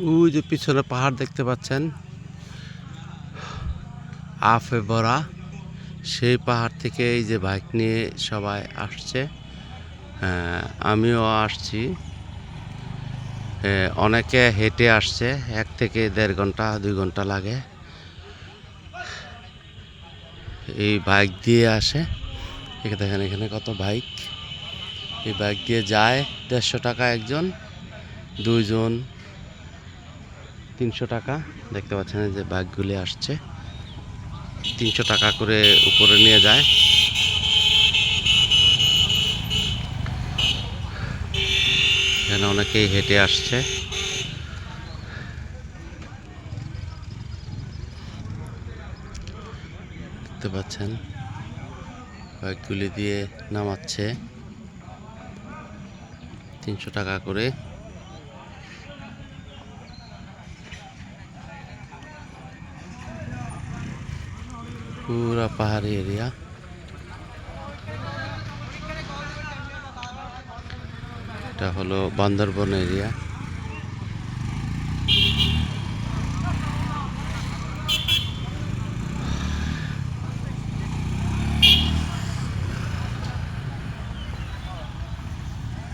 ওই যে পিছনে পাহাড় দেখতে পাচ্ছেন, আফে ভরা। সেই পাহাড় থেকে এই যে বাইক নিয়ে সবাই আসছে, আমিও আসছি। অনেকে হেঁটে আসছে, 1 থেকে 1.5 ঘন্টা 2 ঘন্টা লাগে এই বাইক দিয়ে আসে। দেখেন এখানে কত বাইক, এই বাইক দিয়ে যায়। 150 টাকা একজন, 2 জন 300 টাকা। দেখতে পাচ্ছেন যে বাইকগুলি আসছে, 300 টাকা করে উপরে নিয়ে যায়। এখানে অনেকেই হেঁটে আসছে। দেখতে পাচ্ছেন বাইকগুলি দিয়ে নামাচ্ছে 300 টাকা করে। পুরা পাহাড়ি এরিয়া। এটা হলো বান্দরবন এরিয়া।